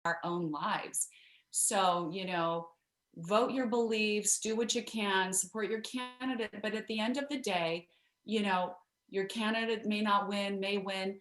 our own lives. So, vote your beliefs, do what you can, support your candidate. But at the end of the day, you know, your candidate may not win, may win.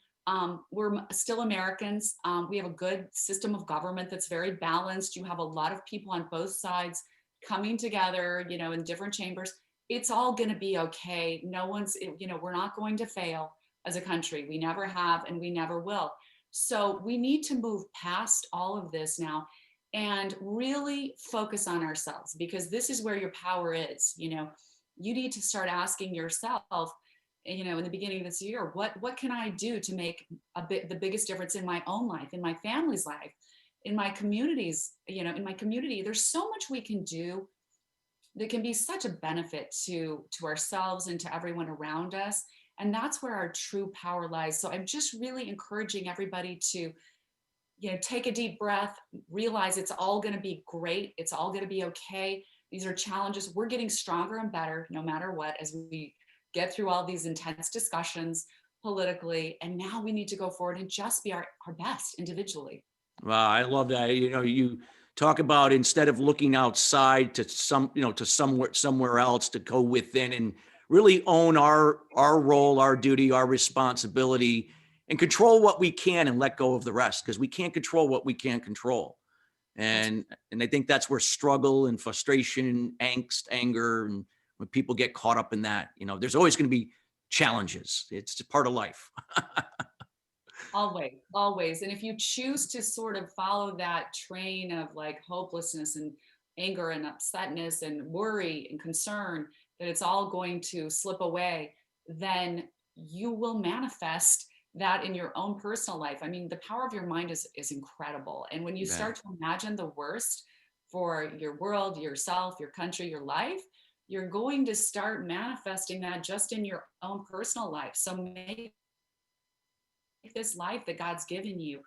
We're still Americans. We have a good system of government that's very balanced. You have a lot of people on both sides coming together, in different chambers. It's all going to be okay. No one's, we're not going to fail as a country. We never have, and we never will. So we need to move past all of this now and really focus on ourselves, because this is where your power is. You need to start asking yourself, in the beginning of this year, what can I do to make the biggest difference in my own life, in my family's life, in my communities, in my community. There's so much we can do that can be such a benefit to ourselves and to everyone around us. And that's where our true power lies. So I'm just really encouraging everybody to, take a deep breath, realize it's all going to be great. It's all going to be okay. These are challenges. We're getting stronger and better no matter what, as we get through all these intense discussions politically. And now we need to go forward and just be our best individually. Wow, I love that. You talk about, instead of looking outside to somewhere else, to go within and really own our role, our duty, our responsibility, and control what we can and let go of the rest, because we can't control what we can't control. And I think that's where struggle and frustration, angst, anger, and when people get caught up in that, there's always going to be challenges. It's a part of life. Always. And if you choose to sort of follow that train of like hopelessness and anger and upsetness and worry and concern that it's all going to slip away, then you will manifest that in your own personal life. I mean, the power of your mind is incredible. And when you start to imagine the worst for your world, yourself, your country, your life, you're going to start manifesting that just in your own personal life. So make this life that God's given you,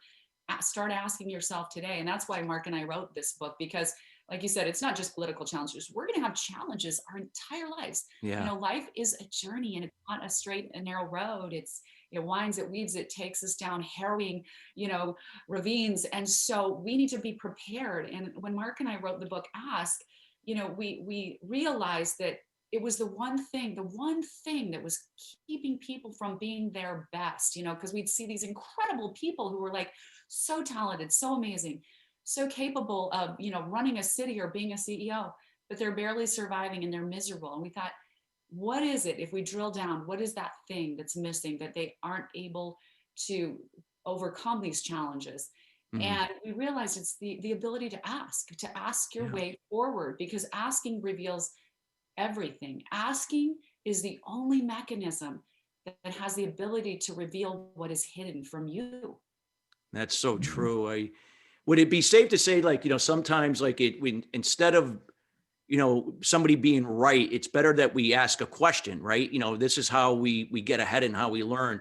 start asking yourself today. And that's why Mark and I wrote this book, because like you said, it's not just political challenges. We're going to have challenges our entire lives. Life is a journey, and it's not a straight and narrow road. It winds, it weaves, it takes us down harrowing, ravines. And so we need to be prepared. And when Mark and I wrote the book Ask, we realized that it was the one thing that was keeping people from being their best, because we'd see these incredible people who were like so talented, so amazing, so capable of, running a city or being a CEO, but they're barely surviving and they're miserable. And we thought, what is it, if we drill down, what is that thing that's missing, that they aren't able to overcome these challenges? Mm-hmm. And we realized it's the ability to ask your way forward, because asking reveals everything. Asking is the only mechanism that has the ability to reveal what is hidden from you. That's so true. Would it be safe to say, like, sometimes, like, instead of, somebody being right, it's better that we ask a question, right? This is how we get ahead and how we learn.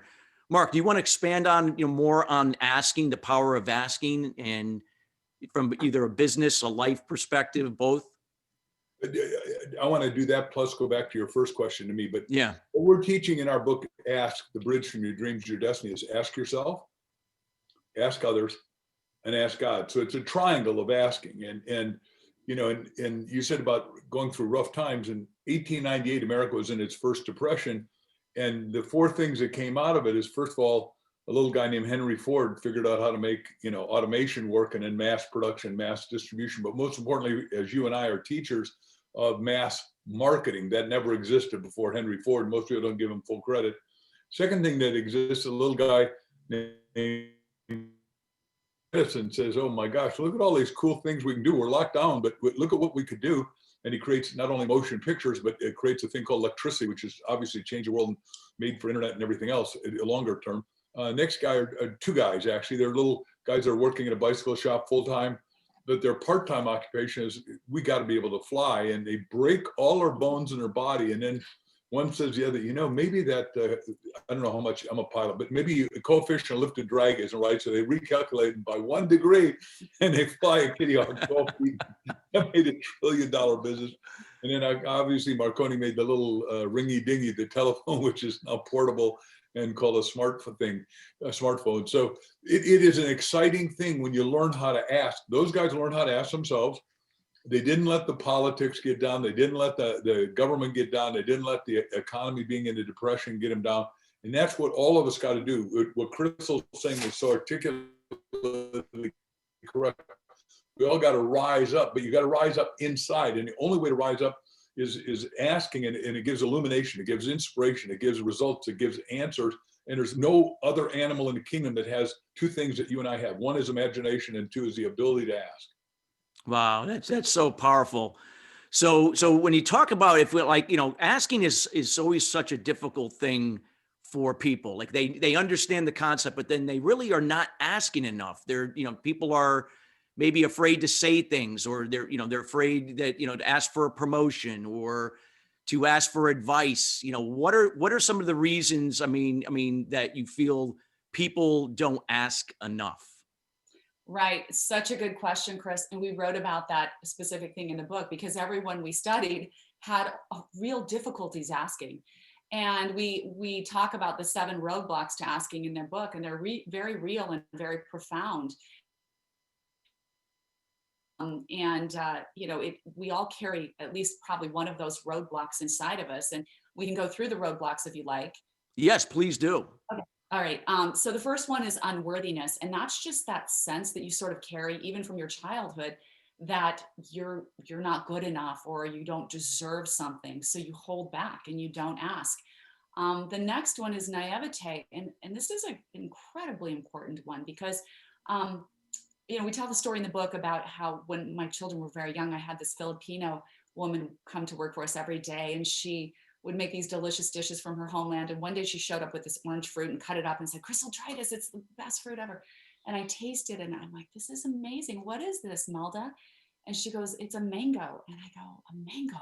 Mark, do you want to expand on, more on asking, the power of asking, and from either a business, a life perspective, both? I want to do that, plus go back to your first question to me. But yeah, what we're teaching in our book, Ask, The Bridge from Your Dreams to Your Destiny, is ask yourself, ask others, and ask God. So it's a triangle of asking. And you said about going through rough times. In 1898, America was in its first depression. And the four things that came out of it is, first of all, a little guy named Henry Ford figured out how to make, automation work, and then mass production, mass distribution. But most importantly, as you and I are teachers of mass marketing, that never existed before Henry Ford. Most people don't give him full credit. Second thing that exists, a little guy named Edison says, oh my gosh, look at all these cool things we can do. We're locked down, but look at what we could do. And he creates not only motion pictures, but it creates a thing called electricity, which is obviously changed the world and made for internet and everything else, a longer term. Next guy are two guys, actually. They're little guys that are working at a bicycle shop full-time, but their part-time occupation is, we got to be able to fly. And they break all their bones in their body. And then one says the other, maybe that, I don't know how much, I'm a pilot, but maybe a coefficient of lifted drag isn't right. So they recalculate by 1 degree and they fly a kitty off 12 feet. That made $1 trillion business. And then obviously Marconi made the little ringy dingy, the telephone, which is now portable. and called a smartphone. So it is an exciting thing when you learn how to ask. Those guys learn how to ask themselves. They didn't let the politics get down. They didn't let the government get down. They didn't let the economy being in a depression get them down. And that's what all of us got to do. What Crystal's saying is so articulately correct. We all got to rise up, but you got to rise up inside. And the only way to rise up is asking, and it gives illumination, it gives inspiration, it gives results, it gives answers. And there's no other animal in the kingdom that has two things that you and I have. One is imagination, and two is the ability to ask. Wow, that's so powerful. So when you talk about, if we're like, asking is always such a difficult thing for people. Like they understand the concept, but then they really are not asking enough. People are maybe afraid to say things, or they're afraid that, to ask for a promotion or to ask for advice. What are some of the reasons, that you feel people don't ask enough? Right. Such a good question, Chris. And we wrote about that specific thing in the book because everyone we studied had real difficulties asking. And we talk about the 7 roadblocks to asking in their book, and they're very real and very profound. We all carry at least probably one of those roadblocks inside of us. And we can go through the roadblocks if you like. Yes, please do. Okay. All right. So the first one is unworthiness. And that's just that sense that you sort of carry even from your childhood that you're not good enough or you don't deserve something. So you hold back and you don't ask. The next one is naivete. And this is an incredibly important one because, we tell the story in the book about how when my children were very young, I had this Filipino woman come to work for us every day, and she would make these delicious dishes from her homeland. And one day she showed up with this orange fruit and cut it up and said, "Crystal, try this. It's the best fruit ever." And I tasted it and I'm like, "This is amazing. What is this, Melda?" And she goes, "It's a mango." And I go, "A mango?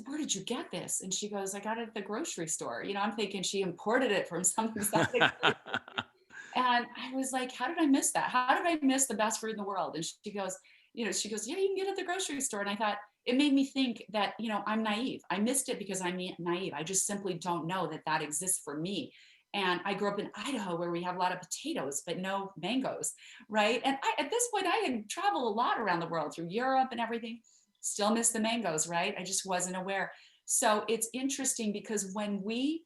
Where did you get this?" And she goes, "I got it at the grocery store." I'm thinking she imported it from some exotic place. And I was like, "How did I miss that? How did I miss the best fruit in the world?" And she goes, "Yeah, you can get it at the grocery store." And I thought, it made me think that, I'm naive. I missed it because I'm naive. I just simply don't know that that exists for me. And I grew up in Idaho where we have a lot of potatoes, but no mangoes, right? And at this point, I had traveled a lot around the world through Europe and everything. Still miss the mangoes, right? I just wasn't aware. So it's interesting because when we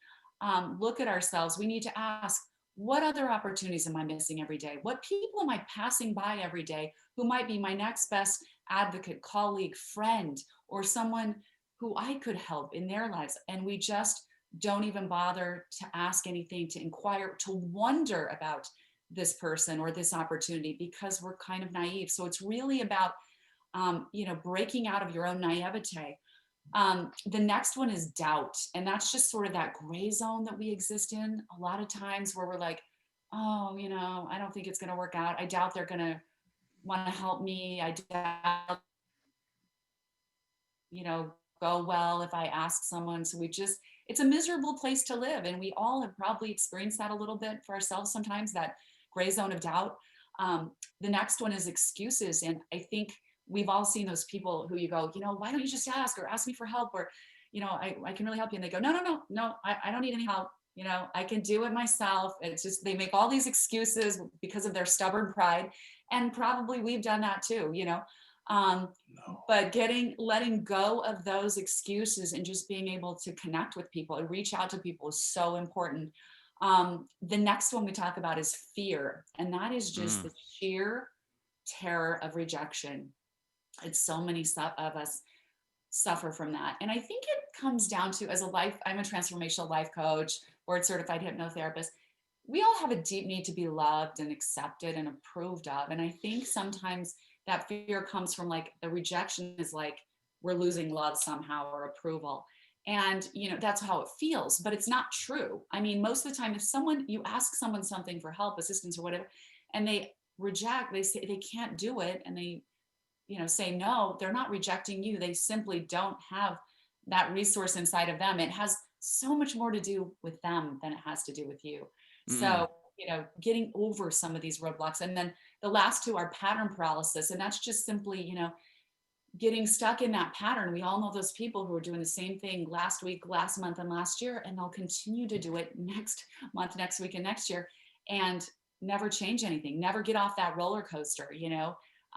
look at ourselves, we need to ask, what other opportunities am I missing every day? What people am I passing by every day who might be my next best advocate, colleague, friend, or someone who I could help in their lives? And we just don't even bother to ask anything, to inquire, to wonder about this person or this opportunity because we're kind of naive. So it's really about, breaking out of your own naivete. The next one is doubt. And that's just sort of that gray zone that we exist in a lot of times where we're like, "Oh, I don't think it's going to work out. I doubt they're going to want to help me. I doubt, go well if I ask someone." So it's a miserable place to live. And we all have probably experienced that a little bit for ourselves sometimes, that gray zone of doubt. The next one is excuses. And I think we've all seen those people who you go, "Why don't you just ask or ask me for help?" Or, I can really help you. And they go, no, I don't need any help. I can do it myself. It's just, they make all these excuses because of their stubborn pride. And probably we've done that too, but letting go of those excuses and just being able to connect with people and reach out to people is so important. The next one we talk about is fear. And that is just the sheer terror of rejection. It's so many of us suffer from that. And I think it comes down to, I'm a transformational life coach, board certified hypnotherapist. We all have a deep need to be loved and accepted and approved of. And I think sometimes that fear comes from like the rejection is like we're losing love somehow or approval. And, that's how it feels, but it's not true. I mean, most of the time, if you ask someone something for help, assistance, or whatever, and they reject, they say they can't do it, and they say no, they're not rejecting you. They simply don't have that resource inside of them. It has so much more to do with them than it has to do with you. So, getting over some of these roadblocks. And then the last two are pattern paralysis. And that's just simply, getting stuck in that pattern. We all know those people who are doing the same thing last week, last month, and last year, and they'll continue to do it next month, next week, and next year, and never change anything, never get off that roller coaster,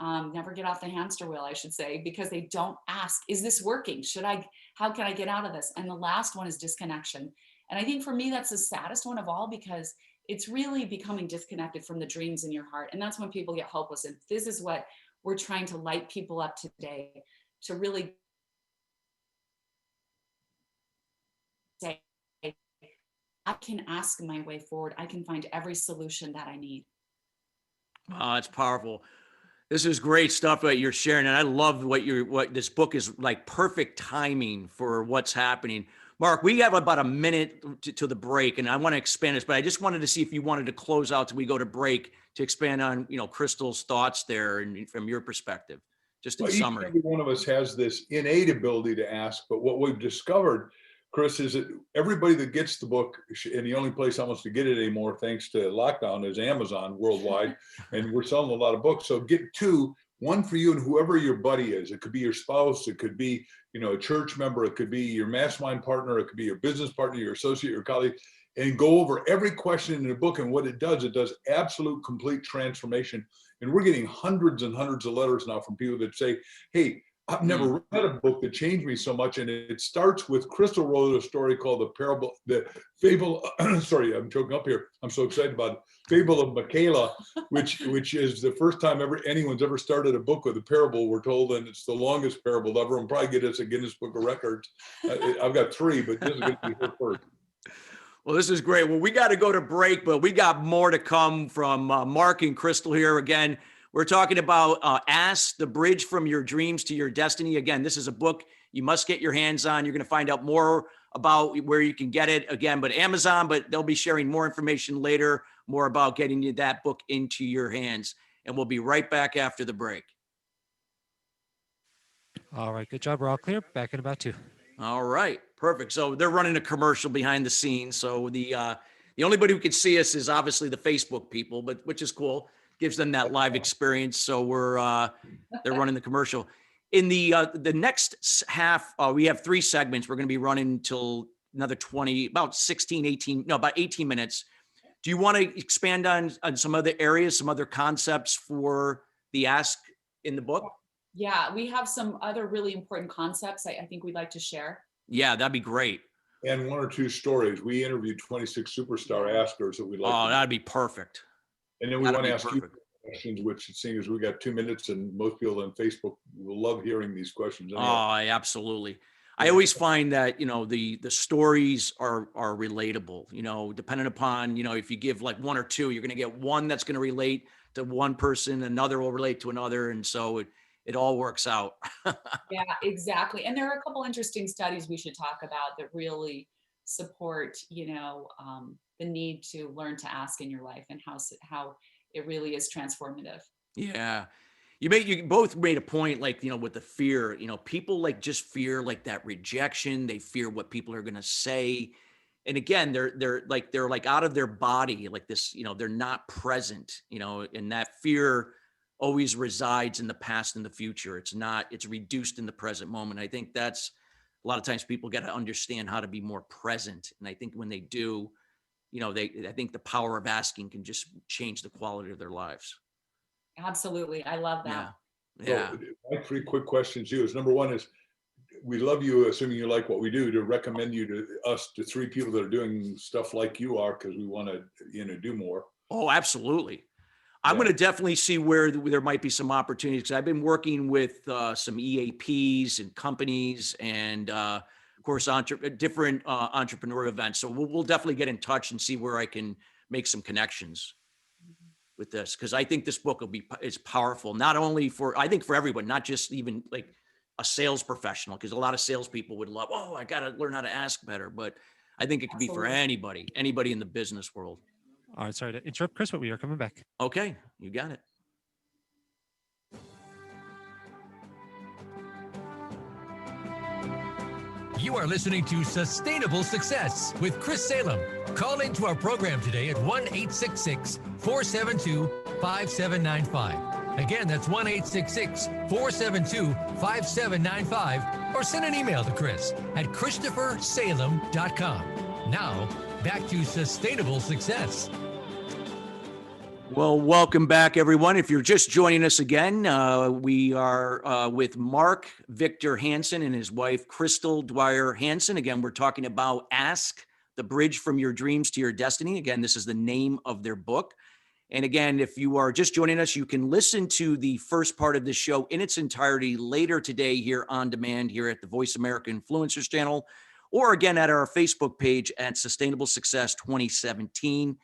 never get off the hamster wheel, I should say, because they don't ask, is this working? How can I get out of this? And the last one is disconnection. And I think for me, that's the saddest one of all, because it's really becoming disconnected from the dreams in your heart. And that's when people get hopeless. And this is what we're trying to light people up today, to really say, I can ask my way forward. I can find every solution that I need. Oh, it's powerful. This is great stuff that you're sharing. And I love what this book is like, perfect timing for what's happening. Mark, we have about a minute to the break, and I want to expand this, but I just wanted to see if you wanted to close out till we go to break to expand on, Crystal's thoughts there and from your perspective, just in summary. Every one of us has this innate ability to ask, but what we've discovered, Chris, is that everybody that gets the book, and the only place almost to get it anymore, thanks to lockdown, is Amazon worldwide, and we're selling a lot of books. So get two, one for you and whoever your buddy is. It could be your spouse, it could be, a church member, it could be your mastermind partner, it could be your business partner, your associate, your colleague, and go over every question in the book. And what it does absolute complete transformation. And we're getting hundreds and hundreds of letters now from people that say, hey, I've never read a book that changed me so much. And it starts with Crystal wrote a story called the fable, sorry, I'm choking up here. I'm so excited about it. Fable of Michaela, which is the first time anyone's ever started a book with a parable, we're told, and it's the longest parable ever, and probably get us a Guinness Book of Records. I've got 3, but this is going to be her first. Well, this is great. Well, we got to go to break, but we got more to come from Mark and Crystal here. Again, we're talking about Ask, the Bridge from Your Dreams to Your Destiny. Again, this is a book you must get your hands on. You're going to find out more about where you can get it again, but Amazon, but they'll be sharing more information later, more about getting you that book into your hands. And we'll be right back after the break. All right. Good job. We're all clear. Back in about 2. All right. Perfect. So they're running a commercial behind the scenes. So the only body who can see us is obviously the Facebook people, but which is cool. Gives them that live experience. So they're running the commercial. In the next half, we have 3 segments. We're going to be running until another about 18 minutes. Do you want to expand on some other areas, some other concepts for the Ask in the book? Yeah, we have some other really important concepts I think we'd like to share. Yeah, that'd be great. And 1 or 2 stories. We interviewed 26 superstar askers that we'd like to that'd be perfect. And then we want to ask you questions, which it seems we got 2 minutes, and most people on Facebook will love hearing these questions. Anyway. Oh, absolutely. I always find that, the stories are relatable, depending upon, if you give like 1 or 2, you're going to get one that's going to relate to one person, another will relate to another. And so it all works out. Yeah, exactly. And there are a couple interesting studies we should talk about that really support, the need to learn to ask in your life, and how it really is transformative. Yeah. You both made a point, like, with the fear, people like just fear like that rejection. They fear what people are going to say. And again, they're like out of their body, like this, they're not present, and that fear always resides in the past and the future. It's reduced in the present moment. I think that's a lot of times people got to understand how to be more present. And I think when they do, I think the power of asking can just change the quality of their lives. Absolutely. I love that. Yeah. So my 3 quick questions to you is, number 1 is, we love you, assuming you like what we do, to recommend you to 3 people that are doing stuff like you are, because we want to, do more. Oh, absolutely. I'm going to definitely see where there might be some opportunities, because I've been working with some EAPs and companies, and of course, different entrepreneur events. So we'll definitely get in touch and see where I can make some connections with this, because I think this book is powerful, not only for everyone, not just even like a sales professional, because a lot of salespeople would love, I got to learn how to ask better. But I think it could be for anybody in the business world. All right. Sorry to interrupt, Chris, but we are coming back. Okay. You got it. You are listening to Sustainable Success with Chris Salem. Call into our program today at 1-866-472-5795. Again, that's 1-866-472-5795 or send an email to Chris at ChristopherSalem.com. Now, back to sustainable success. Well, welcome back, everyone. If you're just joining us again, we are with Mark Victor Hansen and his wife, Crystal Dwyer Hansen. Again, we're talking about Ask, the Bridge from Your Dreams to Your Destiny. Again, this is the name of their book. And again, if you are just joining us, you can listen to the first part of this show in its entirety later today here on demand here at the Voice America Influencers channel, or again at our Facebook page at Sustainable Success 2017.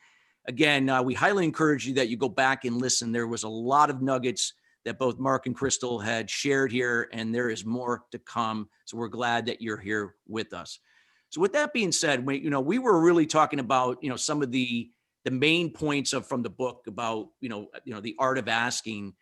Again, we highly encourage you that you go back and listen. There was a lot of nuggets that both Mark and Crystal had shared here, and there is more to come. So we're glad that you're here with us. So with that being said, we were really talking about, some of the main points from the book about, the art of asking.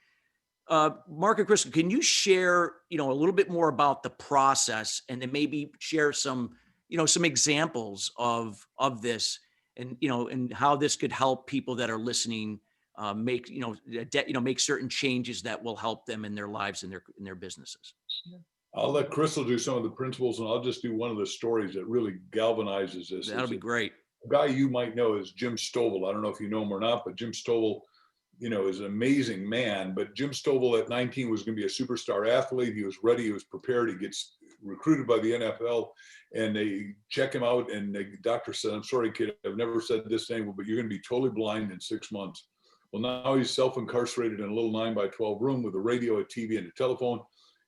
Mark and Crystal, can you share, a little bit more about the process, and then maybe share some examples of this, and, and how this could help people that are listening make, make certain changes that will help them in their lives and in their businesses. I'll let Crystal do some of the principles, and I'll just do one of the stories that really galvanizes this. That'll be great. A guy you might know is Jim Stovall. I don't know if you know him or not, but Jim Stovall, is an amazing man. But Jim Stovall at 19 was going to be a superstar athlete. He was ready. He was prepared. He gets recruited by the NFL, and they check him out. And the doctor said, "I'm sorry, kid, I've never said this name, but you're going to be totally blind in 6 months." Well, now he's self-incarcerated in a little 9x12 room with a radio, a TV, and a telephone.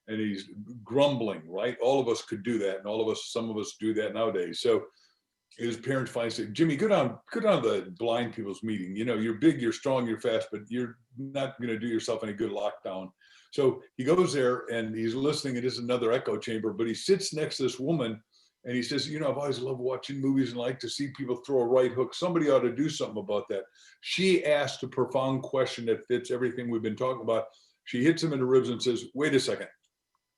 And he's grumbling, right? All of us could do that. And some of us do that nowadays. So his parents finally say, "Jimmy, go down to the blind people's meeting. You're big, you're strong, you're fast, but you're not going to do yourself any good lockdown." So he goes there and he's listening. It is another echo chamber, but he sits next to this woman and he says, "I've always loved watching movies and like to see people throw a right hook. Somebody ought to do something about that." She asked a profound question that fits everything we've been talking about. She hits him in the ribs and says, "Wait a second.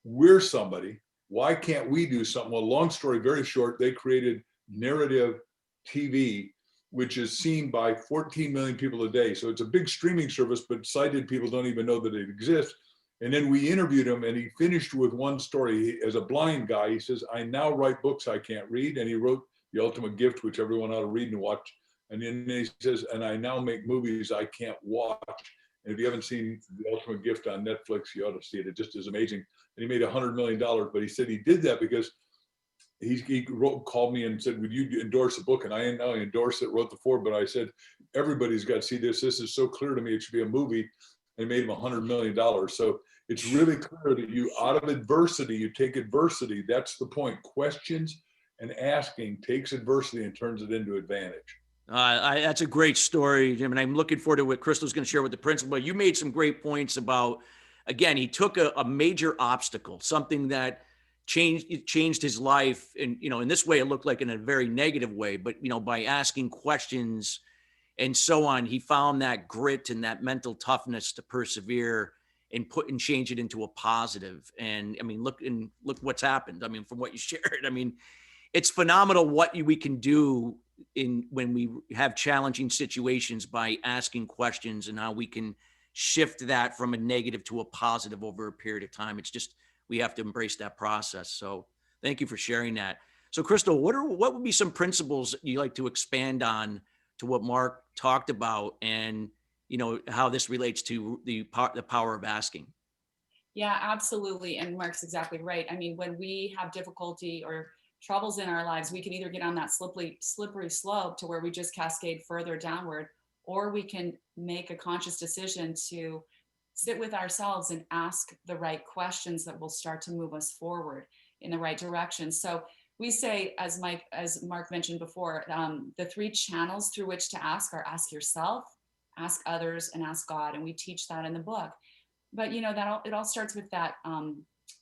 We're somebody. Why can't we do something?" Well, long story very short, they created narrative TV, which is seen by 14 million people a day. So it's a big streaming service, but sighted people don't even know that it exists. And then we interviewed him, and he finished with one story. As a blind guy, he says, "I now write books I can't read." And he wrote The Ultimate Gift, which everyone ought to read and watch. And then he says, "And I now make movies I can't watch." And if you haven't seen The Ultimate Gift on Netflix, you ought to see it. It just is amazing. And he made $100 million, but he said he did that because he called me and said, "Would you endorse the book?" And I endorsed it, wrote the foreword, but I said, "Everybody's got to see this. This is so clear to me. It should be a movie." And made him $100 million. So it's really clear that out of adversity, you take adversity. That's the point. Questions and asking takes adversity and turns it into advantage. That's a great story, Jim, and I'm looking forward to what Crystal's going to share with the principal. You made some great points about, again, he took a major obstacle, something that changed his life. And, in this way, it looked like in a very negative way, but, by asking questions and so on, he found that grit and that mental toughness to persevere and change it into a positive. And I mean, look what's happened. I mean, from what you shared, I mean, it's phenomenal what we can do when we have challenging situations by asking questions, and how we can shift that from a negative to a positive over a period of time. It's just, we have to embrace that process. So thank you for sharing that. So Crystal, what would be some principles you like to expand on to what Mark talked about, and, how this relates to the power of asking? Yeah, absolutely. And Mark's exactly right. I mean, when we have difficulty or troubles in our lives, we can either get on that slippery slope to where we just cascade further downward, or we can make a conscious decision to sit with ourselves and ask the right questions that will start to move us forward in the right direction. So we say, as Mark mentioned before, the 3 channels through which to ask are: ask yourself, ask others, and ask God. And we teach that in the book. But it all starts with that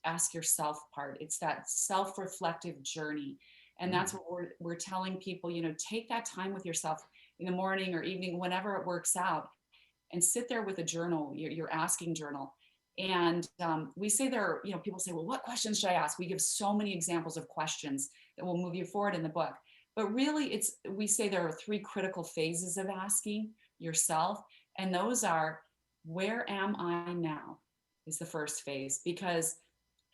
ask yourself part. It's that self-reflective journey. And that's what we're telling people, take that time with yourself in the morning or evening, whenever it works out, and sit there with a journal, your asking journal. And we say people say, "Well, what questions should I ask?" We give so many examples of questions that will move you forward in the book. But really, we say there are 3 critical phases of asking yourself. And those are where am I now is the first phase, because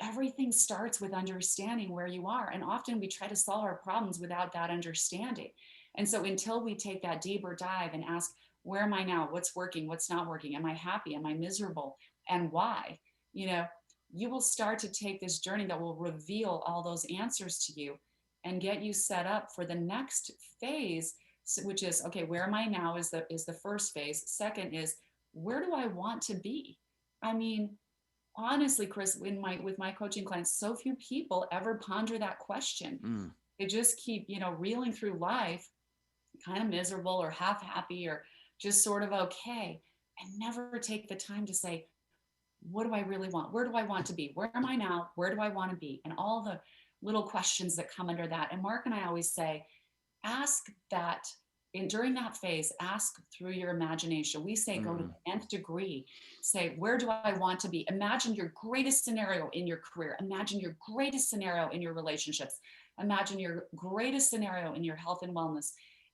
everything starts with understanding where you are. And often we try to solve our problems without that understanding. And so until we take that deeper dive and ask, where am I now? What's working? What's not working? Am I happy? Am I miserable? And why? You know, you will start to take this journey that will reveal all those answers to you and get you set up for the next phase, which is, okay, where am I now is the first phase. Second is, where do I want to be? I mean, honestly, Chris, with my coaching clients, so few people ever ponder that question. Mm. They just keep, reeling through life, kind of miserable or half happy or just sort of okay, and never take the time to say, what do I really want? Where do I want to be? Where am I now? Where do I want to be? And all the little questions that come under that. And Mark and I always say, ask that during that phase, ask through your imagination. We say go to the nth degree. Say, where do I want to be? Imagine your greatest scenario in your career. Imagine your greatest scenario in your relationships. Imagine your greatest scenario in your health and wellness.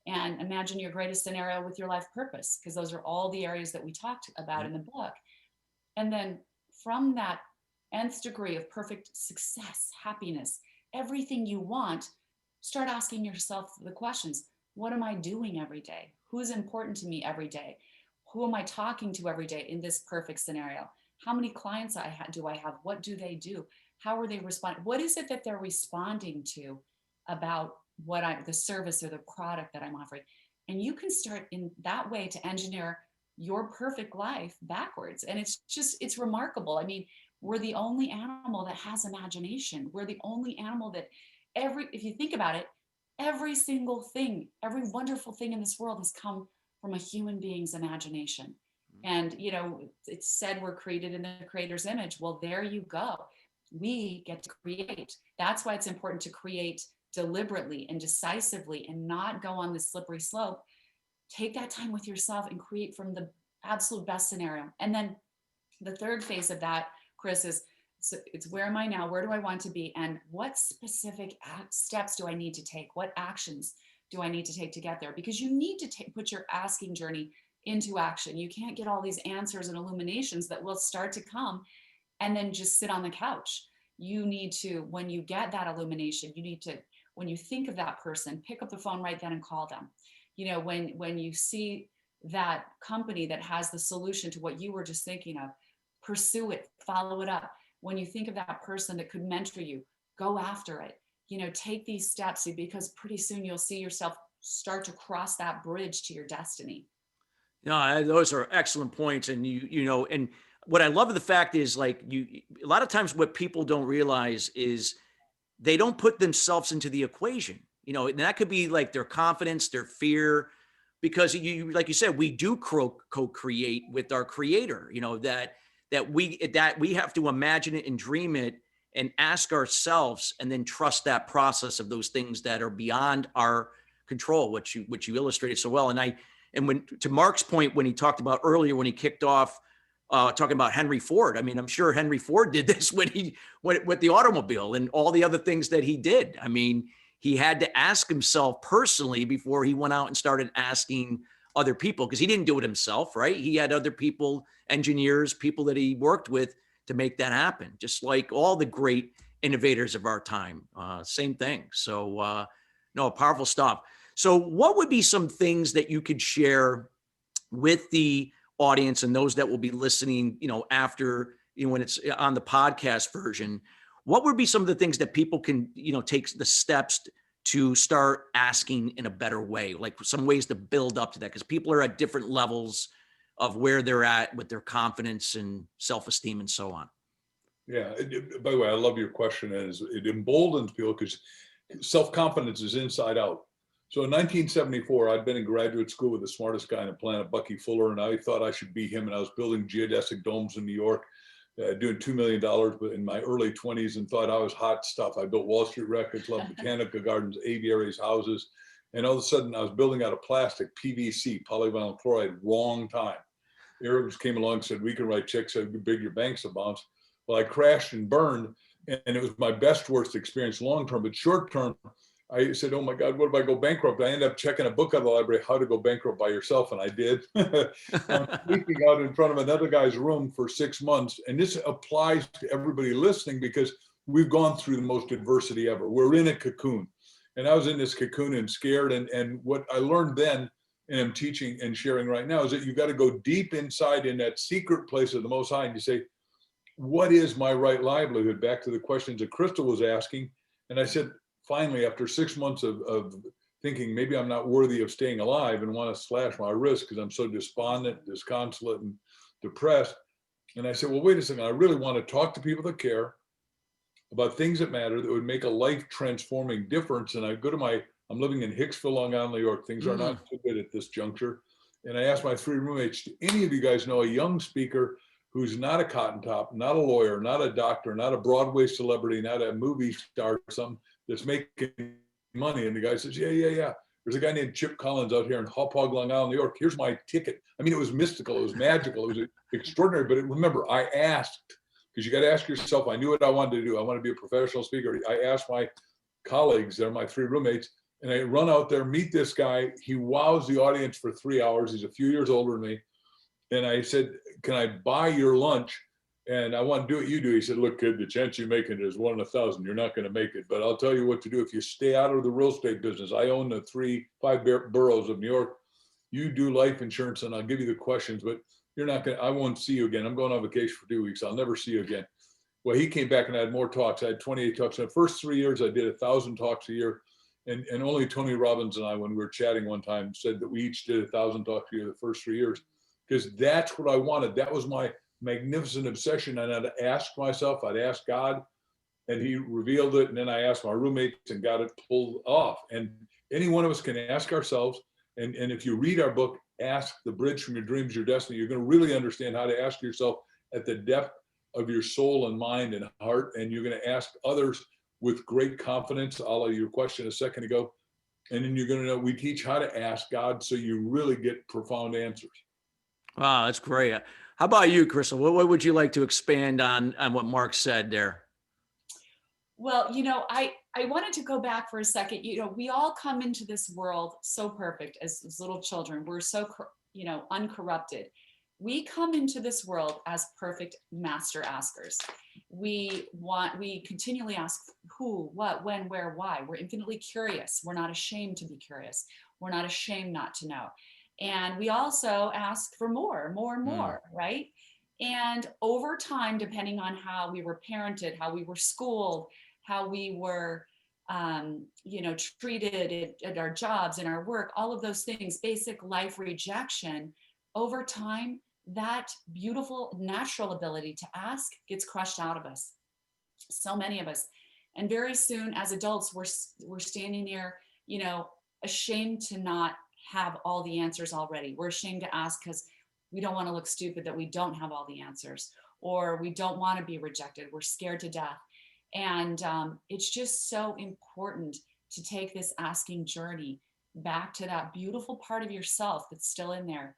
And imagine your greatest scenario with your life purpose, because those are all the areas that we talked about in the book. And then from that nth degree of perfect success, happiness, everything you want, start asking yourself the questions. What am I doing every day? Who's important to me every day? Who am I talking to every day in this perfect scenario? How many clients do I have? What do they do? How are they responding? What is it that they're responding to about the service or the product that I'm offering? And you can start in that way to engineer your perfect life backwards. And it's remarkable. I mean, we're the only animal that has imagination. We're the only animal that if you think about it, every single thing, every wonderful thing in this world has come from a human being's imagination. And, it's said we're created in the creator's image. Well, there you go. We get to create. That's why it's important to create deliberately and decisively and not go on this slippery slope. Take that time with yourself and create from the absolute best scenario. And then the third phase of that, Chris, is it's where am I now? Where do I want to be? And what specific steps do I need to take? What actions do I need to take to get there? Because you need to put your asking journey into action. You can't get all these answers and illuminations that will start to come and then just sit on the couch. You need to, when you get that illumination, when you think of that person, pick up the phone right then and call them. When you see that company that has the solution to what you were just thinking of, pursue it, follow it up. When you think of that person that could mentor you, go after it. Take these steps, because pretty soon you'll see yourself start to cross that bridge to your destiny. No, those are excellent points. And and what I love of the fact is, like, a lot of times what people don't realize is they don't put themselves into the equation, and that could be like their confidence, their fear, because like you said, we do co-create with our creator, that we have to imagine it and dream it and ask ourselves, and then trust that process of those things that are beyond our control, which you illustrated so well. And when, to Mark's point, when he talked about earlier, when he kicked off talking about Henry Ford, I mean, I'm sure Henry Ford did this with the automobile and all the other things that he did. I mean, he had to ask himself personally before he went out and started asking other people, because he didn't do it himself, right? He had other people, engineers, people that he worked with to make that happen, just like all the great innovators of our time. Same thing. So, no, powerful stuff. So what would be some things that you could share with the audience and those that will be listening, after, when it's on the podcast version? What would be some of the things that people can, take the steps to start asking in a better way, like some ways to build up to that? Because people are at different levels of where they're at with their confidence and self-esteem and so on. Yeah. By the way, I love your question, and it emboldens people, because self-confidence is inside out. So in 1974, I'd been in graduate school with the smartest guy on the planet, Bucky Fuller, and I thought I should be him. And I was building geodesic domes in New York, doing $2 million, but in my early 20s, and thought I was hot stuff. I built Wall Street Records, loved botanical gardens, aviaries, houses. And all of a sudden I was building out of plastic, PVC, polyvinyl chloride, wrong time. Arabs came along and said, we can write checks so big your banks will bounce. Well, I crashed and burned, and it was my best, worst experience long-term, but short-term, I said, oh my God, what if I go bankrupt? I ended up checking a book out of the library, How to Go Bankrupt by Yourself. And I did. I'm sleeping out in front of another guy's room for 6 months. And this applies to everybody listening because we've gone through the most adversity ever. We're in a cocoon. And I was in this cocoon and scared. And what I learned then, and I'm teaching and sharing right now, is that you got to go deep inside in that secret place of the Most High and you say, what is my right livelihood? Back to the questions that Crystal was asking. And I said, finally, after 6 months of thinking maybe I'm not worthy of staying alive and want to slash my wrist because I'm so despondent, disconsolate, and depressed. And I said, well, wait a second. I really want to talk to people that care about things that matter that would make a life transforming difference. And I go to I'm living in Hicksville, Long Island, New York. Things are not too good at this juncture. And I asked my 3 roommates, do any of you guys know a young speaker who's not a cotton top, not a lawyer, not a doctor, not a Broadway celebrity, not a movie star or something that's making money? And the guy says, yeah. There's a guy named Chip Collins out here in Hauppauge, Long Island, New York. Here's my ticket. I mean, it was mystical. It was magical. It was extraordinary. But remember, I asked, because you got to ask yourself, I knew what I wanted to do. I want to be a professional speaker. I asked my colleagues, they're my 3 roommates, and I run out there, meet this guy. He wows the audience for 3 hours. He's a few years older than me. And I said, can I buy your lunch? And I want to do what you do. He said, look, kid, the chance you make it is 1 in 1,000. You're not going to make it, but I'll tell you what to do. If you stay out of the real estate business, I own the 5 boroughs of New York. You do life insurance and I'll give you the questions, but you're not going to, I won't see you again. I'm going on vacation for 2 weeks. I'll never see you again. Well, he came back and I had more talks. I had 28 talks. In the first 3 years, I did 1,000 talks a year. And only Tony Robbins and I, when we were chatting one time, said that we each did 1,000 talks a year the first 3 years, because that's what I wanted. That was my magnificent obsession. And I'd ask myself, I'd ask God, and he revealed it. And then I asked my roommates and got it pulled off. And any one of us can ask ourselves. And if you read our book, Ask the Bridge from Your Dreams, Your Destiny, you're going to really understand how to ask yourself at the depth of your soul and mind and heart. And you're going to ask others with great confidence, a la your question a second ago. And then you're going to know, we teach how to ask God so you really get profound answers. Wow, that's great. How about you, Crystal? What would you like to expand on what Mark said there? Well, I wanted to go back for a second. We all come into this world so perfect as little children. We're so, uncorrupted. We come into this world as perfect master askers. We continually ask who, what, when, where, why. We're infinitely curious. We're not ashamed to be curious. We're not ashamed not to know. And we also ask for more and more, right? And over time, depending on how we were parented, how we were schooled, how we were, treated at our jobs and our work, all of those things, basic life rejection, over time, that beautiful natural ability to ask gets crushed out of us. So many of us. And very soon as adults, we're standing there, ashamed to not have all the answers already. We're ashamed to ask because we don't want to look stupid that we don't have all the answers, or we don't want to be rejected. We're scared to death. And it's just so important to take this asking journey back to that beautiful part of yourself that's still in there,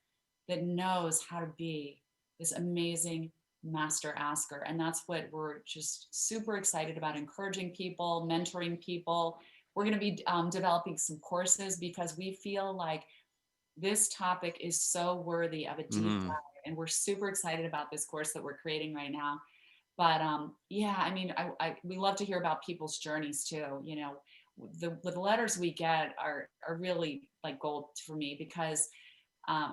that knows how to be this amazing master asker. And that's what we're just super excited about, encouraging people, mentoring people. We're going to be developing some courses because we feel like this topic is so worthy of a deep dive. And we're super excited about this course that we're creating right now. But we love to hear about people's journeys too. The letters we get are really like gold for me, because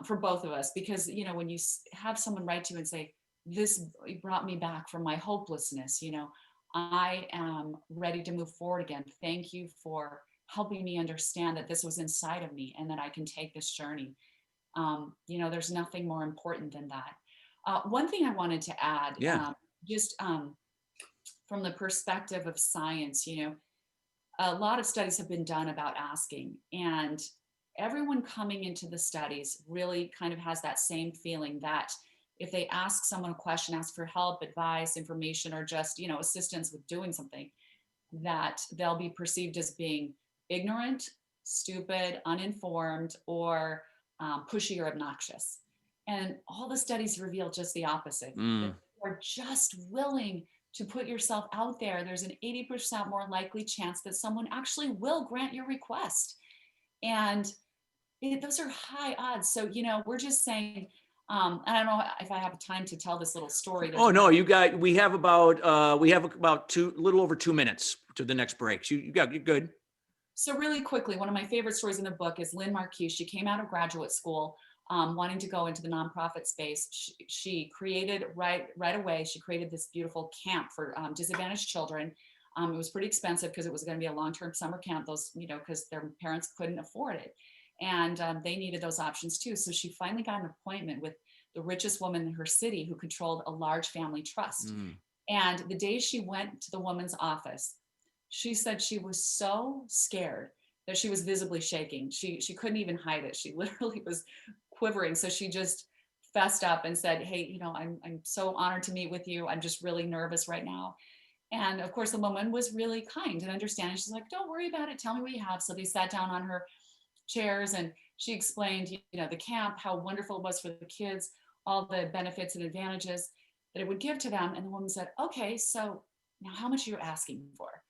for both of us, because when you have someone write to you and say, this brought me back from my hopelessness, I am ready to move forward again. Thank you for helping me understand that this was inside of me and that I can take this journey. There's nothing more important than that. One thing I wanted to add, from the perspective of science, a lot of studies have been done about asking, and everyone coming into the studies really kind of has that same feeling that if they ask someone a question, ask for help, advice, information, or just, assistance with doing something, that they'll be perceived as being ignorant, stupid, uninformed, or pushy or obnoxious. And all the studies reveal just the opposite. That we're just willing to put yourself out there, there's an 80% more likely chance that someone actually will grant your request. And those are high odds. So, we're just saying, I don't know if I have time to tell this little story. There's Oh no, another- we have about little over 2 minutes to the next break. So you're good. So really quickly, one of my favorite stories in the book is Lynn Marquis. She came out of graduate school wanting to go into the nonprofit space. She created right away, she created this beautiful camp for disadvantaged children. It was pretty expensive because it was going to be a long-term summer camp, because their parents couldn't afford it. And they needed those options too. So she finally got an appointment with the richest woman in her city who controlled a large family trust. And the day she went to the woman's office, she said she was so scared that she was visibly shaking. She couldn't even hide it. She literally was quivering. So she just fessed up and said, "Hey, I'm so honored to meet with you. I'm just really nervous right now." And of course, the woman was really kind and understanding. She's like, "Don't worry about it. Tell me what you have." So they sat down on her chairs and she explained, the camp, how wonderful it was for the kids, all the benefits and advantages that it would give to them. And the woman said, "Okay, so now how much are you asking for?"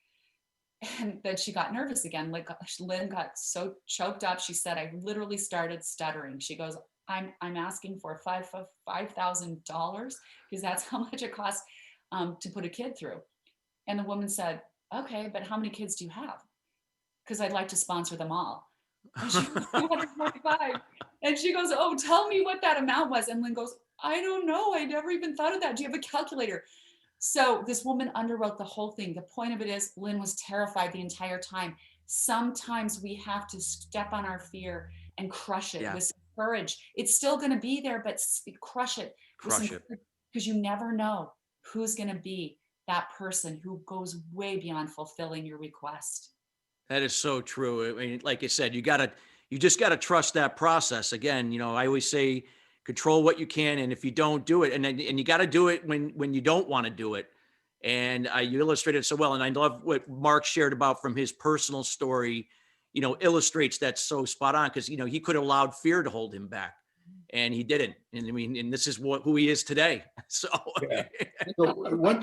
And then she got nervous again. Like Lynn got so choked up. She said, "I literally started stuttering." She goes, I'm asking for $5,000 because that's how much it costs to put a kid through." And the woman said, "Okay, but how many kids do you have? Because I'd like to sponsor them all." And she goes, 245. And she goes, "Oh, tell me what that amount was." And Lynn goes, "I don't know. I never even thought of that. Do you have a calculator?" So this woman underwrote the whole thing. The point of it is Lynn was terrified the entire time. Sometimes we have to step on our fear and crush it with some courage. It's still going to be there, but crush it. Crush it. Because you never know who's going to be that person who goes way beyond fulfilling your request. That is so true. I mean, like I said, you just gotta trust that process. Again, I always say control what you can, and if you don't do it, and you got to do it when you don't want to do it. And you illustrated it so well, and I love what Mark shared about from his personal story. Illustrates that so spot on because he could have allowed fear to hold him back, and he didn't. And I mean, and this is who he is today. So Yeah. So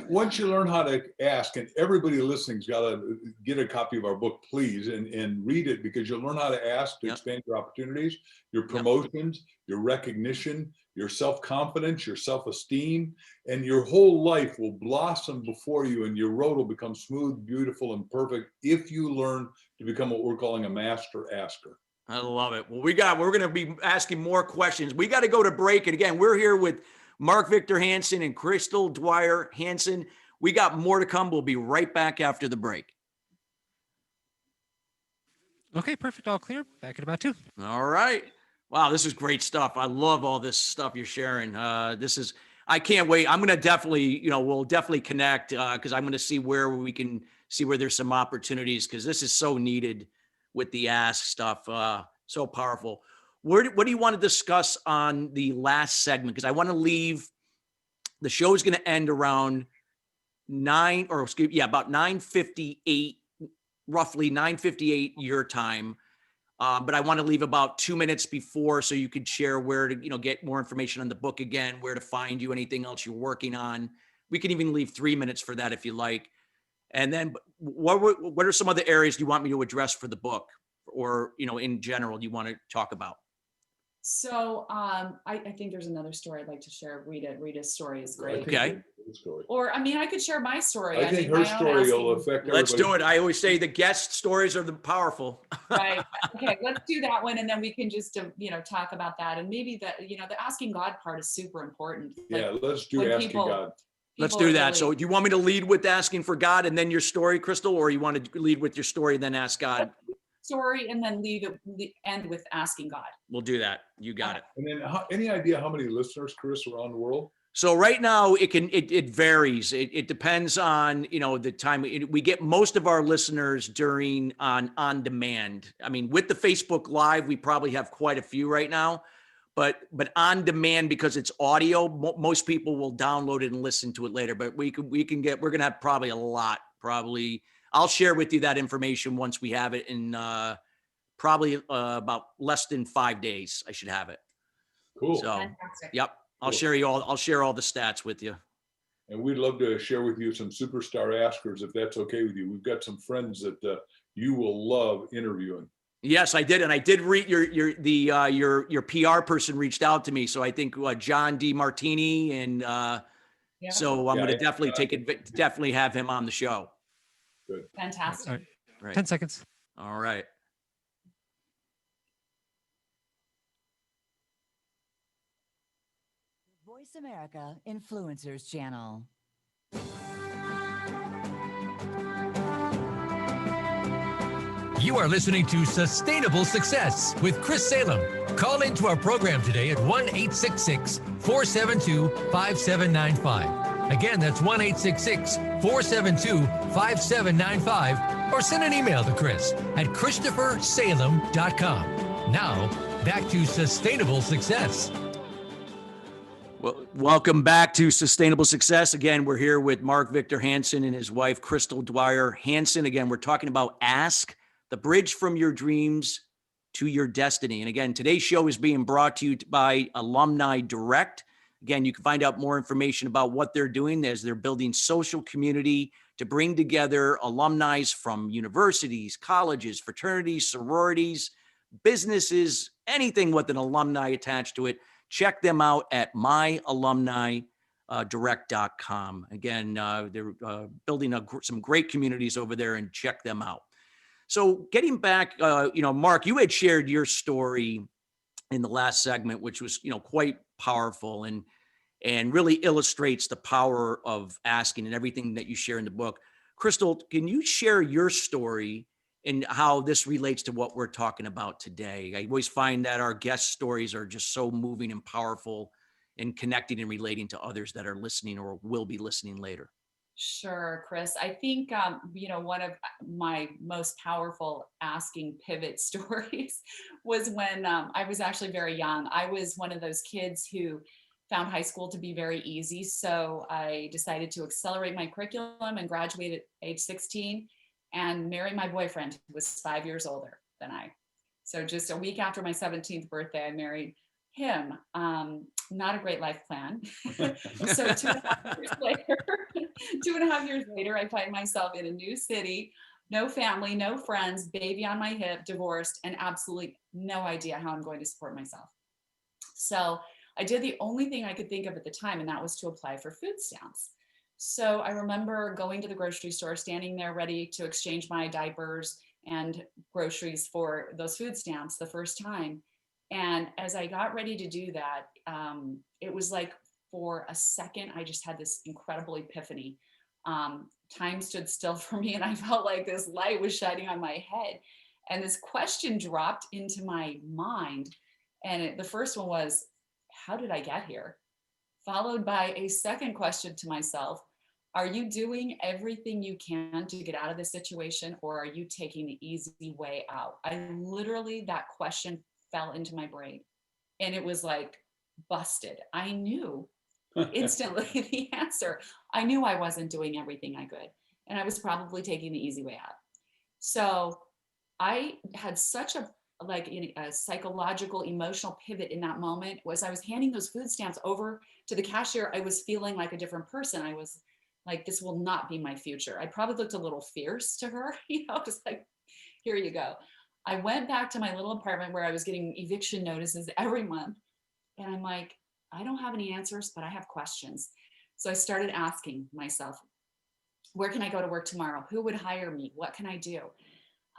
once you learn how to ask, and everybody listening's got to get a copy of our book, please, and read it, because you'll learn how to ask to expand your opportunities, your promotions, your recognition, your self-confidence, your self-esteem, and your whole life will blossom before you, and your road will become smooth, beautiful, and perfect if you learn to become what we're calling a master asker. I love it. Well, we're going to be asking more questions. We got to go to break. And again, we're here with Mark Victor Hansen and Crystal Dwyer Hansen. We got more to come. We'll be right back after the break. Okay, perfect. All clear. Back in about 2. All right. Wow, this is great stuff. I love all this stuff you're sharing. I can't wait. I'm going to definitely, we'll definitely connect because I'm going to see where we can see where there's some opportunities, because this is so needed with the ask stuff. So powerful. What do you want to discuss on the last segment? Because I want to leave, the show is going to end around about 9:58, roughly 9:58 your time. But I want to leave about 2 minutes before so you could share where to, get more information on the book again, where to find you, anything else you're working on. We can even leave 3 minutes for that if you like. And then what are some other areas you want me to address for the book, or, in general, you want to talk about? So I think there's another story I'd like to share. Rita's story is great. Okay. Or, I could share my story. I think her story will affect everybody. Let's do it. I always say the guest stories are the powerful. Right. Okay, let's do that one. And then we can just, talk about that. And maybe the asking God part is super important. Yeah, let's do asking God. Let's do that. So do you want me to lead with asking for God and then your story, Crystal, or you want to lead with your story and then ask God? Story and then end with asking God. We'll do that. You got it. And then any idea how many listeners, Chris, around the world? So right now it varies. It depends on, the time. We get most of our listeners on demand. I mean, with the Facebook Live, we probably have quite a few right now, but on demand, because it's audio, most people will download it and listen to it later, but we're going to have probably a lot, I'll share with you that information once we have it in probably about less than 5 days. I should have it. Cool. So, Fantastic. yep. I'll share all the stats with you. And we'd love to share with you some superstar askers, if that's okay with you. We've got some friends that you will love interviewing. Yes, I did, and I did read your PR person reached out to me, so I think John D. Martini, and Yeah, so I'm Yeah, going to yeah, definitely definitely have him on the show. good. fantastic. All right. Right. 10 seconds. All right. Voice America Influencers Channel. You are listening to Sustainable Success with Chris Salem. Call into our program today at 1-866-472-5795. Again, that's 1-866-472-5795. Or send an email to Chris at ChristopherSalem.com. Now, back to Sustainable Success. Well, welcome back to Sustainable Success. Again, we're here with Mark Victor Hansen and his wife, Crystal Dwyer Hansen. Again, we're talking about Ask, the bridge from your dreams to your destiny. And again, today's show is being brought to you by Alumni Direct. Again, you can find out more information about what they're doing as they're building social community to bring together alumni from universities, colleges, fraternities, sororities, businesses, anything with an alumni attached to it. Check them out at myalumnidirect.com. Again, they're building some great communities over there, and check them out. So getting back, Mark, you had shared your story in the last segment, which was, quite powerful and really illustrates the power of asking and everything that you share in the book. Crystal, can you share your story and how this relates to what we're talking about today? I always find that our guest stories are just so moving and powerful and connecting and relating to others that are listening or will be listening later. Sure, Chris. I think, one of my most powerful asking pivot stories was when I was actually very young. I was one of those kids who found high school to be very easy. So I decided to accelerate my curriculum and graduate at age 16 and marry my boyfriend, who was 5 years older than I. So just a week after my 17th birthday, I married him. Not a great life plan. So 2.5 years later, 2.5 years later, I find myself in a new city, no family, no friends, baby on my hip, divorced, and absolutely no idea how I'm going to support myself. So I did the only thing I could think of at the time, and that was to apply for food stamps. So I remember going to the grocery store, standing there ready to exchange my diapers and groceries for those food stamps the first time. And as I got ready to do that, it was like for a second, I just had this incredible epiphany. Time stood still for me, and I felt like this light was shining on my head. And this question dropped into my mind. And the first one was, how did I get here? Followed by a second question to myself, are you doing everything you can to get out of this situation, or are you taking the easy way out? That question fell into my brain, and it was like busted. I knew instantly the answer. I knew I wasn't doing everything I could, and I was probably taking the easy way out. So I had such a psychological, emotional pivot in that moment. Was I was handing those food stamps over to the cashier, I was feeling like a different person. I was like, this will not be my future. I probably looked a little fierce to her, just like, here you go. I went back to my little apartment where I was getting eviction notices every month. And I'm like, I don't have any answers, but I have questions. So I started asking myself, where can I go to work tomorrow? Who would hire me? What can I do?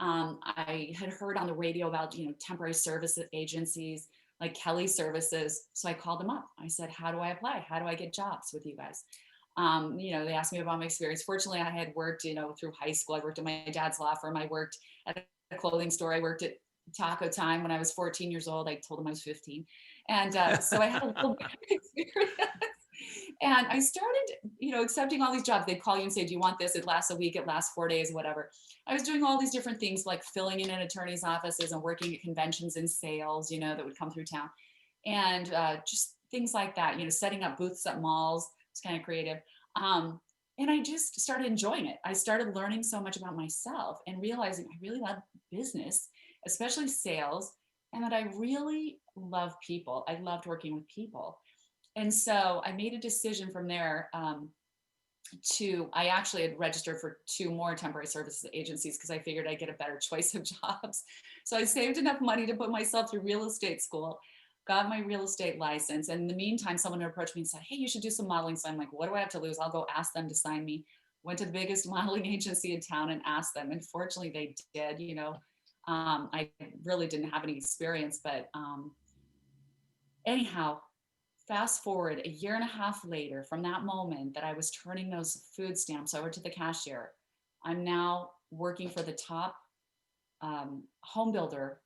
I had heard on the radio about, temporary service agencies like Kelly Services. So I called them up. I said, how do I apply? How do I get jobs with you guys? They asked me about my experience. Fortunately, I had worked, through high school. I worked at my dad's law firm. I worked at a clothing store. I worked at Taco Time when I was 14 years old. I told them I was 15. And so I had a little bit of experience. And I started, accepting all these jobs. They'd call you and say, do you want this? It lasts a week, it lasts 4 days, whatever. I was doing all these different things, like filling in attorney's offices and working at conventions and sales, that would come through town. And just things like that, setting up booths at malls. It's kind of creative. And I just started enjoying it. I started learning so much about myself and realizing I really love business, especially sales, and that I really love people. I loved working with people. And so I made a decision from there I actually had registered for 2 more temporary services agencies because I figured I'd get a better choice of jobs. So I saved enough money to put myself through real estate school, got my real estate license. And in the meantime, someone approached me and said, hey, you should do some modeling. So I'm like, what do I have to lose? I'll go ask them to sign me. Went to the biggest modeling agency in town and asked them. And fortunately they did, I really didn't have any experience, but anyhow, fast forward a year and a half later from that moment that I was turning those food stamps over to the cashier, I'm now working for the top home builder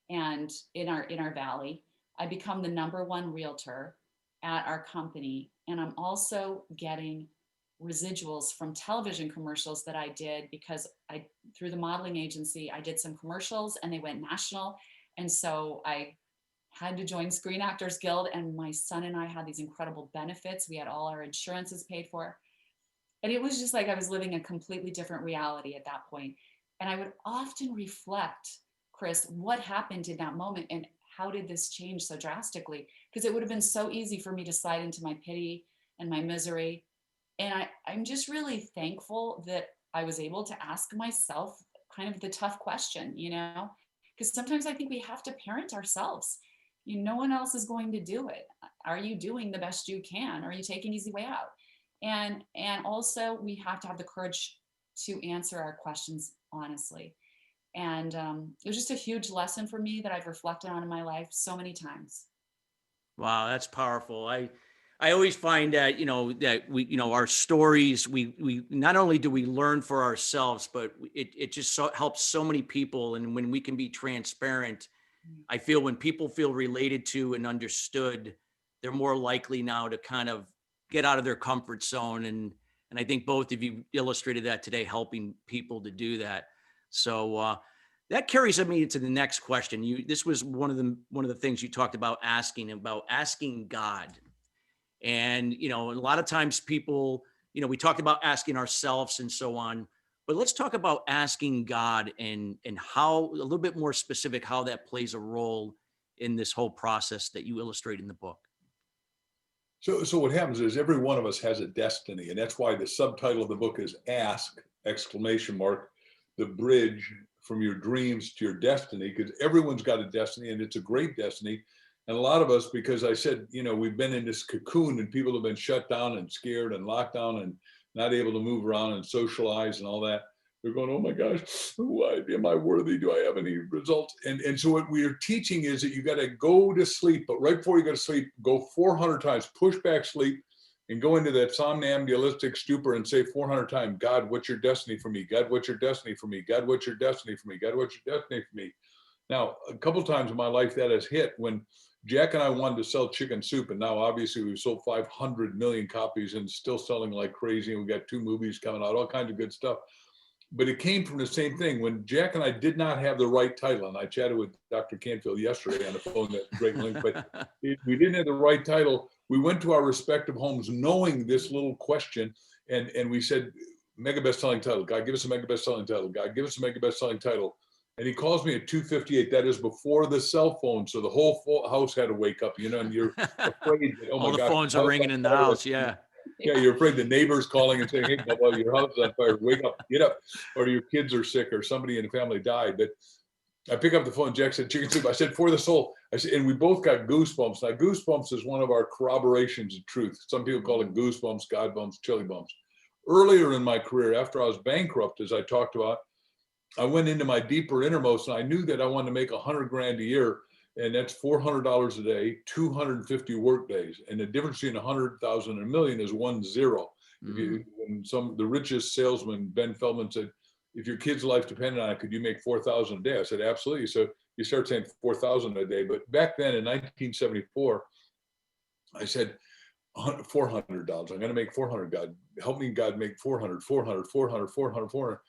and in our valley. I become the #1 realtor at our company. And I'm also getting residuals from television commercials that I did because through the modeling agency, I did some commercials and they went national. And so I had to join Screen Actors Guild, and my son and I had these incredible benefits. We had all our insurances paid for. And it was just like I was living a completely different reality at that point. And I would often reflect, Chris, what happened in that moment and how did this change so drastically? Because it would have been so easy for me to slide into my pity and my misery. And I'm just really thankful that I was able to ask myself kind of the tough question, because sometimes I think we have to parent ourselves. No one else is going to do it. Are you doing the best you can? Are you taking easy way out? And also we have to have the courage to answer our questions honestly. And it was just a huge lesson for me that I've reflected on in my life so many times. Wow, that's powerful. I always find that, that we, our stories, we not only do we learn for ourselves, but it just helps so many people. And when we can be transparent, I feel when people feel related to and understood, they're more likely now to kind of get out of their comfort zone. And I think both of you illustrated that today, helping people to do that. So that carries me to the next question. This was one of the things you talked about asking God. And, a lot of times people, we talked about asking ourselves and so on, but let's talk about asking God and how, a little bit more specific, how that plays a role in this whole process that you illustrate in the book. So what happens is every one of us has a destiny, and that's why the subtitle of the book is Ask, ! The bridge from your dreams to your destiny, because everyone's got a destiny and it's a great destiny. And a lot of us, because I said, we've been in this cocoon and people have been shut down and scared and locked down and not able to move around and socialize and all that. They're going, oh my gosh, why am I worthy? Do I have any results? And so what we are teaching is that you got to go to sleep, but right before you go to sleep, go 400 times, push back sleep and go into that somnambulistic stupor and say 400 times, God, what's your destiny for me? God, what's your destiny for me? God, what's your destiny for me? God, what's your destiny for me? Now, a couple of times in my life that has hit when Jack and I wanted to sell chicken soup, and now obviously we've sold 500 million copies and still selling like crazy. And we got 2 movies coming out, all kinds of good stuff. But it came from the same thing. When Jack and I did not have the right title, and I chatted with Dr. Canfield yesterday on the phone, that great link, but we didn't have the right title. We went to our respective homes knowing this little question, and we said, mega best-selling title. God, give us a mega best-selling title. God, give us a mega best-selling title. And he calls me at 2:58. That is before the cell phone. So the whole house had to wake up, and you're afraid that, oh my All the gosh, phones are ringing in the house. Yeah. Yeah, you're afraid the neighbor's calling and saying, hey, Bubba, your house is on fire. Wake up, get up. Or your kids are sick or somebody in the family died. But I pick up the phone. Jack said, chicken soup. I said, for the soul. I said, and we both got goosebumps. Now, goosebumps is one of our corroborations of truth. Some people call it goosebumps, God bumps, chili bumps. Earlier in my career, after I was bankrupt, as I talked about, I went into my deeper innermost, and I knew that I wanted to make $100,000 a year, and that's $400 a day, 250 work days, and the difference between 100,000 and $1 million is 1 0. Mm-hmm. The richest salesman, Ben Feldman, said, "If your kid's life depended on it, could you make 4,000 a day?" I said, "Absolutely." So you start saying 4,000 a day, but back then in 1974, I said, $400. I'm going to make 400. God, help me, God, make 400, 400, 400, 400, 400.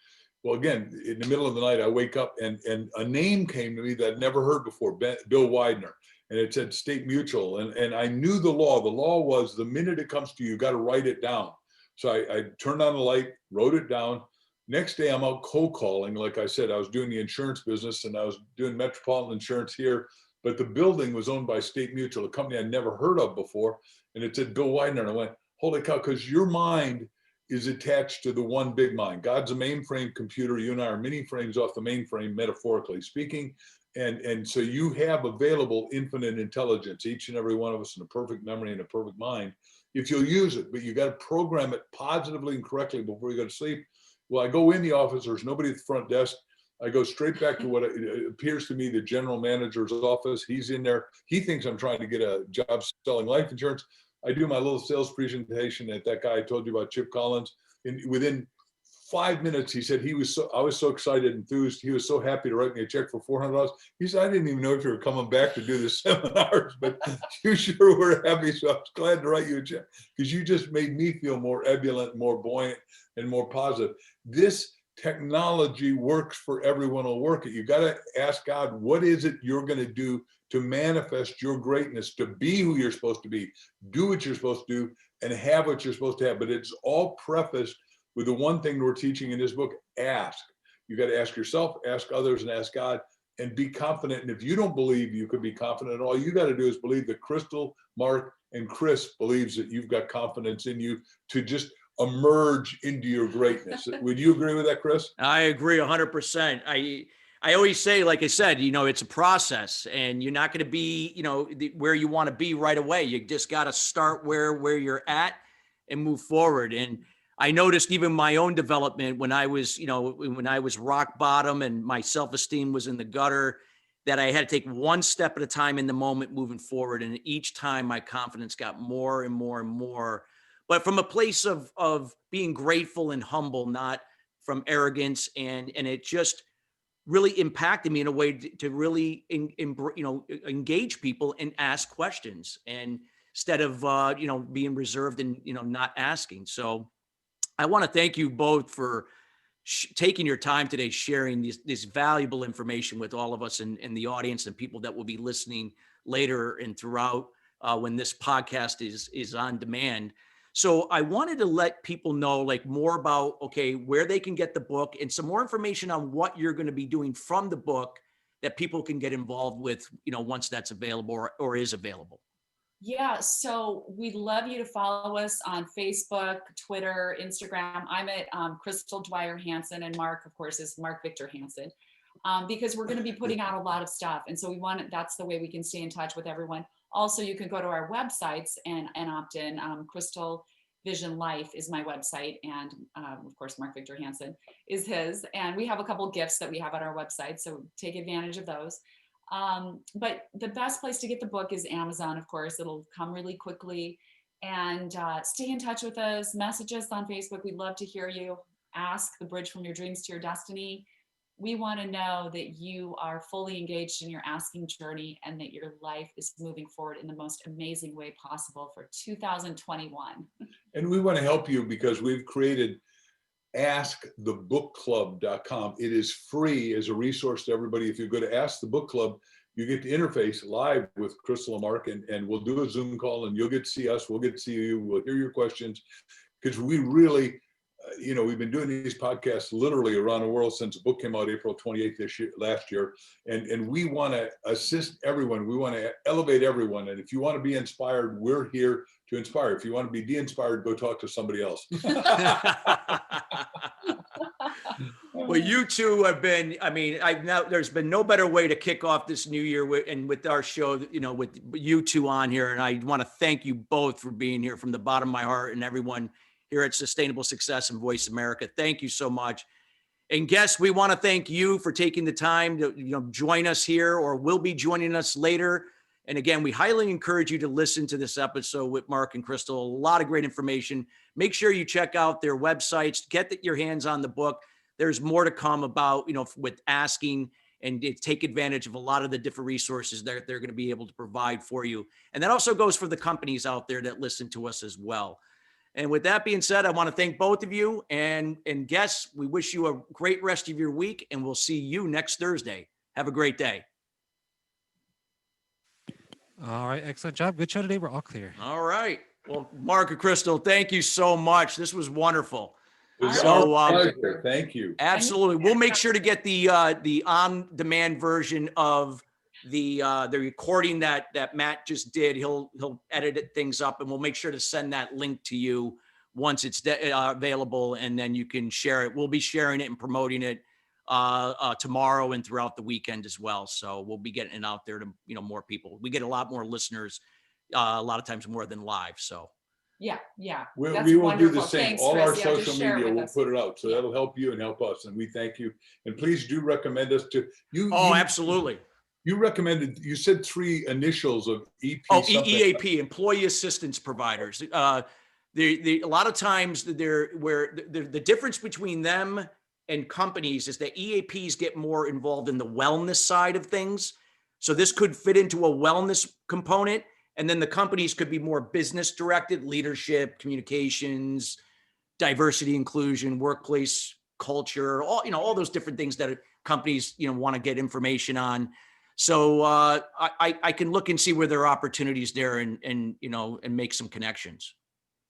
Well, again, in the middle of the night, I wake up and a name came to me that I'd never heard before, Bill Widener. And it said State Mutual. And I knew the law. The law was the minute it comes to you, you got to write it down. So I turned on the light, wrote it down. Next day, I'm out cold calling. Like I said, I was doing the insurance business and I was doing Metropolitan Insurance here. But the building was owned by State Mutual, a company I'd never heard of before. And it said Bill Widener. And I went, holy cow, because your mind is attached to the one big mind. God's a mainframe computer. You and I are many frames off the mainframe, metaphorically speaking. And so you have available infinite intelligence, each and every one of us, in a perfect memory and a perfect mind, if you'll use it. But you got to program it positively and correctly before you go to sleep. Well, I go in the office, there's nobody at the front desk. I go straight back to what appears to me the general manager's office. He's in there. He thinks I'm trying to get a job selling life insurance. I do my little sales presentation at that guy I told you about, Chip Collins. And within 5 minutes, he said I was so excited, enthused. He was so happy to write me a check for $400. He said, I didn't even know if you were coming back to do the seminars, but you sure were happy. So I was glad to write you a check because you just made me feel more ebullient, more buoyant, and more positive. This technology works for everyone who'll work it. You got to ask God, what is it you're going to do to manifest your greatness, to be who you're supposed to be, do what you're supposed to do, and have what you're supposed to have. But it's all prefaced with the one thing we're teaching in this book: ask. You got to ask yourself, ask others, and ask God, and be confident. And if you don't believe you could be confident, all you got to do is believe that Crystal, Mark, and Chris believes that you've got confidence in you to just emerge into your greatness. Would you agree with that, Chris? I agree 100%. I always say, like I said, it's a process, and you're not going to be, where you want to be right away. You just got to start where you're at and move forward. And I noticed even my own development when I was rock bottom and my self-esteem was in the gutter, that I had to take one step at a time in the moment moving forward. And each time my confidence got more and more and more, but from a place of being grateful and humble, not from arrogance. And it just really impacted me in a way to really, engage people and ask questions, and instead of, being reserved and, not asking. So I want to thank you both for taking your time today, sharing this valuable information with all of us and the audience and people that will be listening later and throughout when this podcast is on demand. So I wanted to let people know more about, where they can get the book and some more information on what you're going to be doing from the book that people can get involved with, once that's available or is available. Yeah, so we'd love you to follow us on Facebook, Twitter, Instagram. I'm at Crystal Dwyer Hansen, and Mark, of course, is Mark Victor Hansen, because we're going to be putting out a lot of stuff. And so that's the way we can stay in touch with everyone. Also, you can go to our websites and opt in. Crystal Vision Life is my website. And of course, Mark Victor Hansen is his. And we have a couple gifts that we have on our website, so take advantage of those. But the best place to get the book is Amazon, of course. It'll come really quickly. And stay in touch with us. Message us on Facebook. We'd love to hear you. Ask the bridge from your dreams to your destiny. We want to know that you are fully engaged in your asking journey and that your life is moving forward in the most amazing way possible for 2021. And we want to help you because we've created askthebookclub.com. It is free as a resource to everybody. If you go to Ask the Book Club, you get to interface live with Crystal and Mark, and we'll do a Zoom call, and you'll get to see us. We'll get to see you. We'll hear your questions, because we really, we've been doing these podcasts literally around the world since the book came out April 28th last year. And we want to assist everyone. We want to elevate everyone. And if you want to be inspired, we're here to inspire. If you want to be de-inspired, go talk to somebody else. Well, you two have been, there's been no better way to kick off this new year with our show, with you two on here. And I want to thank you both for being here from the bottom of my heart, and everyone here at Sustainable Success and Voice America. Thank you so much. And guests, we want to thank you for taking the time to join us here, or will be joining us later. And again, we highly encourage you to listen to this episode with Mark and Crystal. A lot of great information. Make sure you check out their websites, get your hands on the book. There's more to come about, with asking, and take advantage of a lot of the different resources that they're going to be able to provide for you. And that also goes for the companies out there that listen to us as well. And with that being said, I want to thank both of you, and guests, we wish you a great rest of your week, and we'll see you next Thursday. Have a great day. All right. Excellent job. Good show today. We're all clear. All right. Well, Mark and Crystal, thank you so much. This was wonderful. It was So, our pleasure. Thank you. Absolutely. We'll make sure to get the on-demand version of the recording that Matt just did. He'll edit things up, and we'll make sure to send that link to you once it's available, and then you can share it. We'll be sharing it and promoting it tomorrow and throughout the weekend as well. So we'll be getting it out there to, more people. We get a lot more listeners, a lot of times more than live. So Yeah, yeah. We That's will do the wonderful. same. Thanks, All Chris. our Yeah, just social share it media, with we'll us. put it out. So Yeah. that'll help you and help us. And we thank you. And please do recommend us to you. Oh, you- absolutely. You recommended, you said 3 initials of EP. Oh, something. EAP, employee assistance providers. A lot of times the difference between them and companies is that EAPs get more involved in the wellness side of things. So this could fit into a wellness component, and then the companies could be more business directed, leadership, communications, diversity, inclusion, workplace culture, all those different things that companies, want to get information on. So I can look and see where there are opportunities there and make some connections.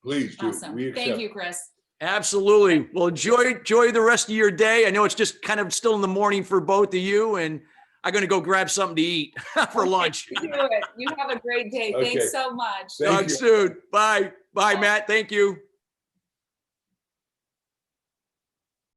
Please do. Awesome. We accept. Thank you, Chris. Absolutely. Well, enjoy the rest of your day. I know it's just kind of still in the morning for both of you, and I'm going to go grab something to eat for Okay, lunch. you do it. You have a great day. Okay. Thanks so much. Thank Talk you. soon. Bye. Bye, Matt. Thank you.